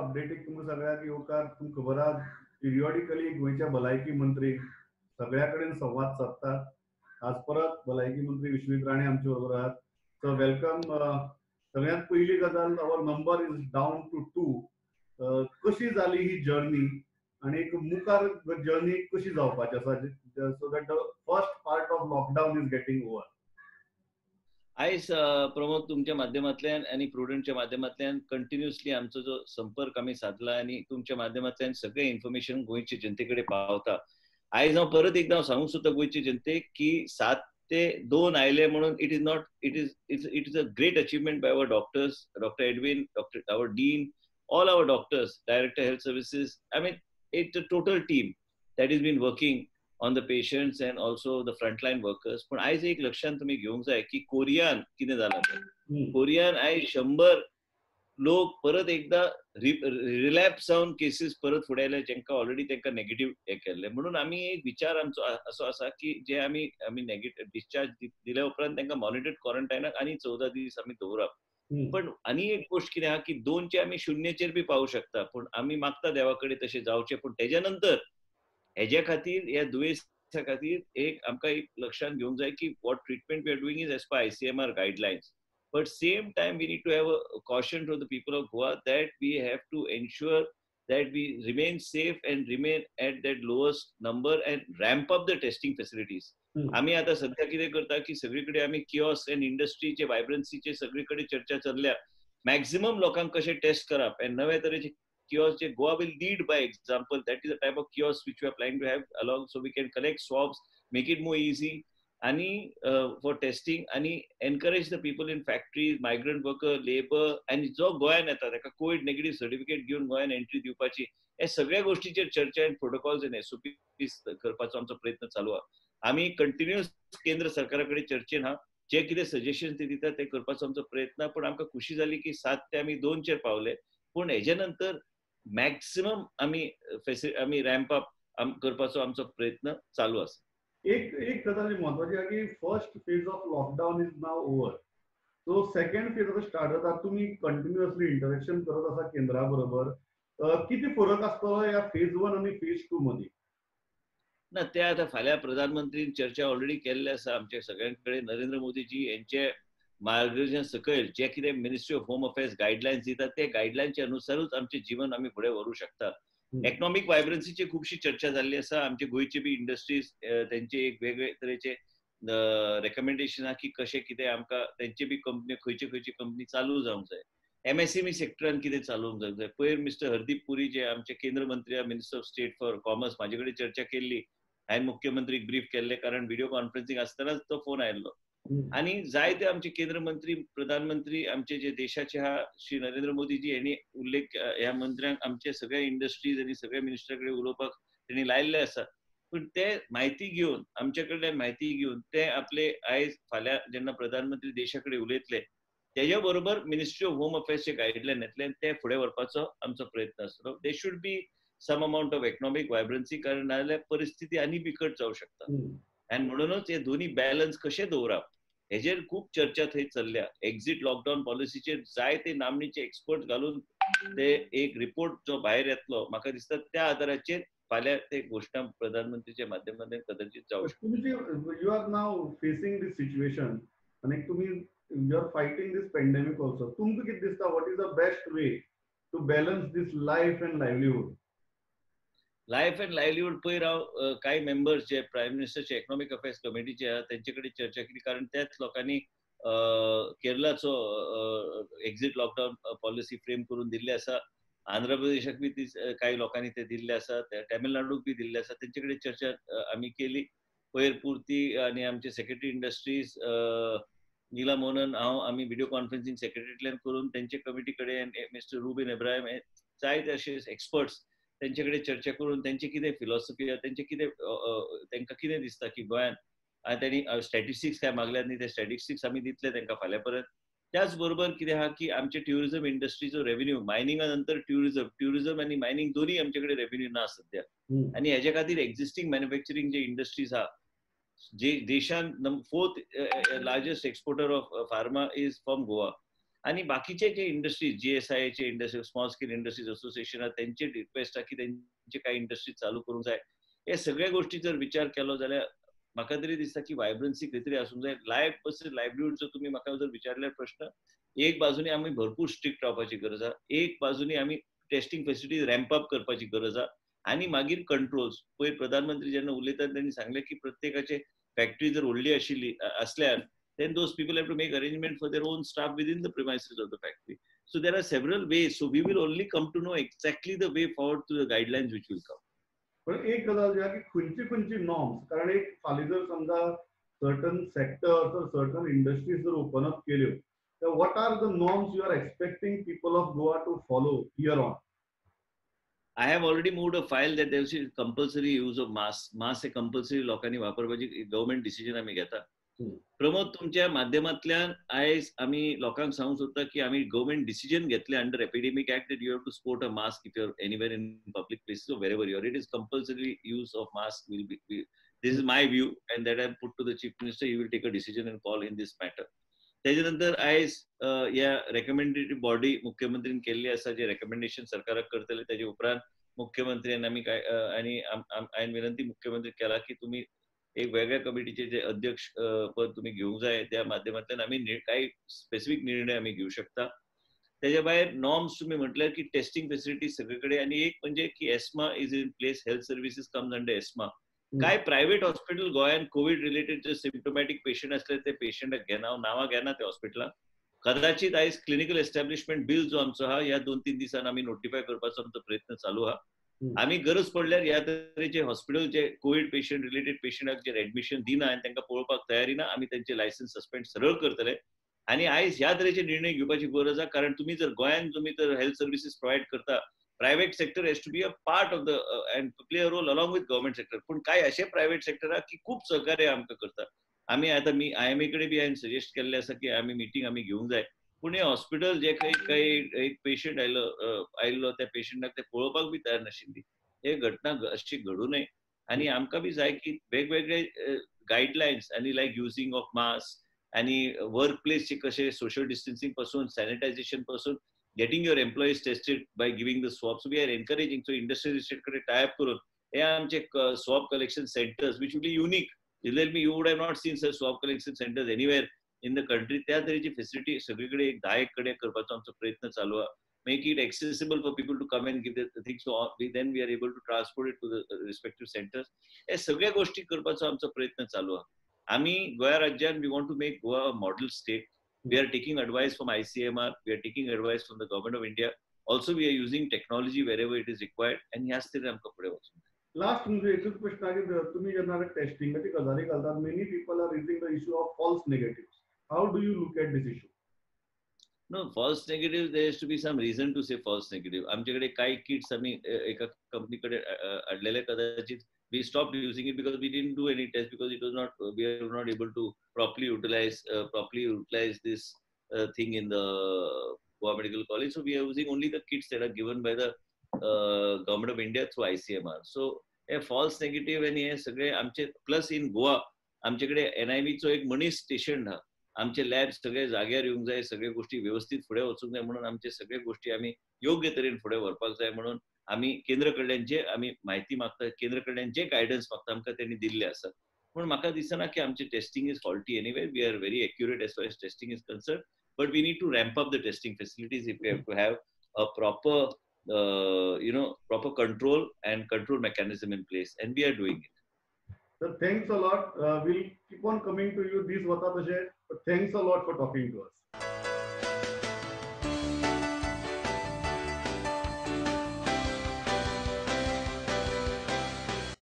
Update एक तुमकां सगळ्याक येवकार तुमकां खबर आहा पिरियॉडिकली गोंयच्या भलायकी मंत्री सगळ्या कडेन संवाद साधतात. आज परत भलायकी मंत्री विश्वजीत राणे आमचे बरोबर आहात. So welcome. सगळ्यात पहिली गजाल our number is down to 2. कशी जाली ही जर्नी आणि एक मुखार जर्नी कशी जावपाची आसा so that the first part of lockdown is getting over. आयज प्रमोद तुमच्या माध्यमांतल्यान आणि प्रुडंटच्या माध्यमांतल्यान कंटिन्युअसली आमचो जो संपर्क आम्ही साधला आणि तुमच्या माध्यमांतल्यान सगळे इन्फॉर्मेशन गोंयचे जनतेकडे पावता. आयज हांव परत एकदा सांगूंक सोदता गोंयचे जनतेक की 7 ते 2 आयले म्हणून it is a great achievement by our doctors, doctor Edwin, doctor our dean, all our doctors, director health services. I mean, it's a total team that has been working on the patients and also the frontline workers. पण आयज एक लक्षात तुम्ही घेवंक जाय की Korean कितें जालां तें. कोरियान आयज 100 लोक परत एकदा रिलॅप्स जावन केसीस परत फुडें आयले जेंकां ऑलरेडी तेंकां नेगेटिव्ह हे केल्ले. म्हणून आमी एक विचार आमचो असो आसा की जे आमी नेगेटिव्ह डिस्चार्ज दिल्या उपरांत तेंकां मॉनिटर्ड क्वॉरंटायनाक आनी 14 दीस आमी दवरप. पण आनी एक गोष्ट कितें आहा की 2 आमी 0 बी पावू शकता. पण आमी मागता देवा कडेन तशें जावचें. पण तेज्या नंतर हेज्या खातीर ह्या दुयेंसा खातीर एक आमकां एक लक्षात घेवंक जाय की what treatment we are doing is as per ICMR guidelines. But same time we need to have a caution to the people of Goa that we have to ensure that we remain safe and remain at that lowest number and ramp up the testing facilities. आम्ही आता सध्या कितें करता की सगळीकडे आम्ही kiosk end इंडस्ट्रीचे वायब्रन्सीचे सगळीकडे चर्चा चल्ल्या. मॅक्सिमम लोकांक कशें टेस्ट करप एंड नवे तरेचे किओस्क जे Goa will lead by example. That is a type of kiosk which we are planning to have along so we can collect swabs, make it more easy आणि फॉर टेस्टिंग आणि encourage the people in factories, migrant worker, labour आणि जो गोंयान येता ताका Covid negative certificate घेऊन गोंयान entry दिवपाची हे सगळ्या गोष्टीचेर चर्चा एंड प्रोटोकॉल्स एंड SOPs करपाचो आमचो प्रयत्न चालू आहा. आमी कंटिन्युअस केंद्र सरकारा कडेन चर्चेन आहा. जे कितें सजेशन ते दिता ते करपाचो आमचो प्रयत्न. पण आमकां खुशी जाली की 7 ते आमी 2 पावले. पूण हेज्या नंतर मॅक्सिमम आमी रॅम्प अप करपाचो आमचो प्रयत्न चालू आसा. एक गजाल महत्वाची आहे की first phase of lockdown is now over. So second phase आता स्टार्ट जाता. तुम्ही कंटिन्युअसली इंटरॅक्शन करत आसा केंद्रा बरोबर. किती फरक आसतलो या फेज 1 आणि फेज 2 मध्ये? ना ते आता फाल्यां प्रधानमंत्री चर्चा ऑलरेडी केल्ले आसा आमचे सगळ्यांकडे. नरेंद्र मोदीजी यांचे मार्गदर्शन सकयल जे कितें ministry of home affairs guidelines दितात ते गायडलायन्सच्या अनुसारूच आमचे जीवन आमी फुडें व्हरू शकता. इकॉनॉमिक वायब्रन्सीची खूबशी चर्चा जाल्ली आसा. आमचे गोंयचे बी इंडस्ट्रीज त्यांचे एक वेगळे तरेचे रेकमेंडेशन आहा की कशें कितें आमकां तेंचे बी कंपनी खंयची कंपनी चालू जावंक जाय. MSME सेक्टरान कितें चालूंक जावंक जाय. पयर मिस्टर हरदीप पुरी जे आमचे केंद्र मंत्री minister of state for commerce म्हाजे कडेन चर्चा केल्ली. हांवें मुख्यमंत्रीक ब्रीफ केल्ले कारण व्हिडिओ कॉन्फरन्सिंग आसतनाच तो फोन आयल्लो. आणि जायते आमचे केंद्र मंत्री, प्रधानमंत्री आमचे जे देशाचे आहा श्री नरेंद्र मोदीजी यांनी उल्लेख ह्या मंत्र्यांक आमचे सगळ्या इंडस्ट्रीज आणि सगळ्या मिनिस्टर कडेन उलोवपाक त्यांनी लायल्ले आसा. पण ते म्हायती घेवन आमचे कडल्यान म्हायती घेवन ते आपले आयज फाल्यां जेन्ना प्रधानमंत्री देशा कडेन उलयतले तेज्या बरोबर मिनिस्ट्री ऑफ होम अफेअर्सचे गायडलायन येतले आनी ते फुडें व्हरपाचो आमचो प्रयत्न आसतलो. They should be some amount of economic vibrancy कारण नाजाल्यार परिस्थिती आनी बिकट जावंक शकता. आनी म्हणूनच हे दोन्ही बॅलन्स कशें दवरप हेजेर खूब चर्चा थंय चल्ल्या. एक्झिट लॉकडाऊन पॉलिसीचेर जायते नामनेचे एक्सपर्ट घालून ते एक रिपोर्ट जो भायर येतलो म्हाका दिसता त्या आधाराचेर फाल्यां ते घोशणा प्रधानमंत्रीच्या माध्यमांतल्यान कदाचित जावं शकता. You are now facing this situation आणि तुम्ही you are fighting this pandemic also. तुमकां कितें दिसता what is the best way to balance this life and livelihood? Life and livelihood पयर हांव काही मेंबर्स जे प्रायम मिनिस्टरचे इकॉनॉमिक अफेअर्स कमिटीचे आहा तेंचे कडेन चर्चा केली कारण त्याच लोकांनी केरळाचो एक्झिट लॉकडाऊन पॉलिसी फ्रेम करून दिल्ली आसा. आंध्र प्रदेशाक बी काही लोकांनी ते दिल्ले आसा. तामिळनाडूक बी दिल्ले आसा. तेंचे कडेन चर्चा आमी केली. पयर पुर्ती आणि आमचे सेक्रेटरी इंडस्ट्रीज नीला मोहनन हांव आमी व्हिडिओ कॉन्फरन्सिंग सेक्रेटरींतल्यान करून तेंचे कमिटी कडेन मिस्टर रुबिन इब्राहिम जायते अशे एक्सपर्ट्स तेंचे कडेन चर्चा करून तेंची कितें फिलॉसॉफी आहा तेंचे कितें तेंकां कितें दिसता की गोंयान त्यांनी स्टॅटिस्टिक्स काय मागल्यात न्ही ते स्टॅटिस्टिक्स आमी दितले तेंकां फाल्यां पर्यंत. त्याच बरोबर कितें आहा की आमचे ट्युरिझम इंडस्ट्रीचो रेव्हेन्यू मायनिंगा नंतर ट्युरिझम आणि मायनिंग दोन्ही आमच्याकडे रेव्हेन्यू ना सध्या. आणि हेज्या खातीर एक्झिस्टिंग मॅन्युफॅक्चरिंग जे इंडस्ट्रीज आहा जे देशान 4th largest exporter of pharma is from Goa. आणि बाकीचे जे इंडस्ट्रीज GSI चे industry small scale industries association त्यांची रिक्वेस्ट आहे की त्यांचे काही इंडस्ट्री चालू करून जाय. हे सगळ्या गोष्टी जर विचार केलो जाल्यार म्हाका तरी दिसता की वायब्रन्सी खंय तरी आसूंक जाय. लायफ वर्सेस लायव्हलीहूड जर तुम्ही म्हाका जर विचारल्यार प्रश्न, एक बाजूनी आमी भरपूर स्ट्रिक्ट रावपाची गरज आहा, एक बाजूनी आमी टेस्टिंग फॅसिलिटीज रॅम्प अप करपाची गरज आहा आणि मागीर कंट्रोल्स. पयर प्रधानमंत्री जेन्ना उलयताना त्यांनी सांगलें की प्रत्येकाचे फॅक्टरी जर व्हडली आशिल्ली असल्यार then those people have to make arrangement for their own staff within the premises of the factory. So there are several ways. So we will only come to know exactly the way forward to the guidelines which will come. पण एक गजाल जी आहे की खंयची norms, कारण एक फाली जर समजा सर्टन सेक्टर्स और सर्टन इंडस्ट्रीज जर ओपन अप केल्यो, तर what are the norms you are expecting people of Goa to follow here on? I have already moved a file that there is compulsory use of mask. Mask हे compulsory लोकांनी वापरपाची government decision आमी घेता. प्रमोद, तुमच्या माध्यमांतल्यान आयज आमी लोकांक सांगूंक सोदता की आमी गव्हर्नमेंट डिसिजन घेतले under epidemic act that you have to sport a mask if you're anywhere in public places or wherever you are. It is compulsory use of mask will be this is my view and that I have put to the chief minister. He will take a decision and call in this matter. त्याच्यानंतर आयज या रेकमेंडेटरी body मुख्यमंत्रीन केल्ली आसा, जे recommendation सरकाराक करतले त्याच्या उपरांत मुख्यमंत्र्यान आमी काय आणि हांवें विनंती मुख्यमंत्री केला की तुम्ही एक वेगळ्या कमिटीचे जे अध्यक्ष पद तुम्ही घेऊंक जाय, त्या माध्यमांतल्यान आमी काही स्पेसिफिक निर्णय आमी घेऊ शकता. त्याच्या भायर नॉर्म्स तुम्ही म्हटल्यार की टेस्टिंग फॅसिलिटी सगळीकडे, आणि एक म्हणजे की ESMA is in place, health services comes under ESMA. काय प्रायव्हेट हॉस्पिटल गोंयान कोविड रिलेटेड जे सिम्पटोमॅटिक पेशंट असले ते पेशंटाक नांवां घेना त्या हॉस्पिटलांक. कदाचित आयज क्लिनिकल एस्टॅब्लिशमेंट बिल जो आमचो आहा ह्या 2-3 दिसान आमी नोटिफाय करपाचो आमचो प्रयत्न चालू आहा. आमी गरज पडल्यार ह्या तरेचे हॉस्पिटल जे कोविड पेशंट रिलेटेड पेशंटाक जे एडमिशन दिना आनी तांकां पळोवपाक तयारी ना, आमी तांचे लायसन्स सस्पेंड सरळ करतले. आणि आयज ह्या तरेचे निर्णय घेवपाची गरज आहा, कारण तुम्ही जर गोंयान तुम्ही तर हेल्थ सर्व्हिसेस प्रोवायड करता, private sector has to be a part of the and play a role along with government sector. पण काय असे प्रायव्हेट सेक्टर आहा की खूप सहकार्य आमकां करता. आमी आता मी IMA कडे बी हांवें सजेस्ट केल्लें आसा की आमी मिटींग आमी घेवंक जाय. पूण हे हॉस्पिटल जे काही एक पेशंट आयिल्लो त्या पेशंटाक ते पळोवपाक बी तयार नाशिल्ली. हे घटना अशी घडू नये. आणि आमकां बी जाय की वेगवेगळे गायडलायन्स आणि लायक युजिंग ऑफ मास्क आणि वर्क प्लेसचे कशे सोशल डिस्टन्सिंग पासून, सॅनिटायझेशन पासून, getting your employees tested by giving the swabs. We are encouraging. So industrial estate कडे टाय अप करून हे आमचे swab collection centres which will be unique. You would have not seen such swab collection centres anywhere in the country. त्या तरेची facility सगळीकडे एक 10 कडे करपाचो आमचो प्रयत्न चालू आहे. Make it accessible for people to come and give the things. So then we are able to transport it to the respective centers. हे सगळ्या गोष्टी करपाचो आमचो प्रयत्न चालू आहे. आम्ही गोवा राज्यान we want to make Goa a model state. We are taking advice from ICMR. We are taking advice from the government of India. Also we are using technology wherever it is required. And ह्याच तरी आमकां फुडें वचूंक जाय. Last म्हणजे एकच प्रश्न आहे की तुम्ही जेन्ना टेस्टिंगाची गजाली घालतात, many people are raising the issue of false negatives. How do you look at this issue? No, false negative, there has to be some reason to say false negative. आमच्याकडे काही किट्स आम्ही एका कंपनीकडे आणलेले, कदाचित we stopped using it because we didn't do any test because it was not we were not able to properly utilize this thing in the Goa Medical College. So we are using only the kits that are given by the government of India through ICMR. So a false negative आणि हे सगळे आमचे plus in Goa आमच्याकडे NIV चो एक मनीस station हा. आमचे लॅब सगळे जाग्यार येवंक जाय, सगळे गोष्टी व्यवस्थित फुडें वचूंक जाय म्हणून आमचे सगळे गोष्टी आमी योग्य तरेन फुडें व्हरपाक जाय म्हणून आमी केंद्र कडल्यान जे आमी म्हायती मागता, केंद्र कडल्यान जे गायडन्स मागता आमकां तेणी दिल्ले आसा. पूण म्हाका दिसना की आमचे testing is faulty anyway. We are very accurate as far as testing is concern, but we need to ramp up the testing facilities if we have to have a proper control and control mechanism in place, and we are doing it. So thanks a lot. We'll keep on coming to you. These wata tashe, but thanks a lot for talking to us.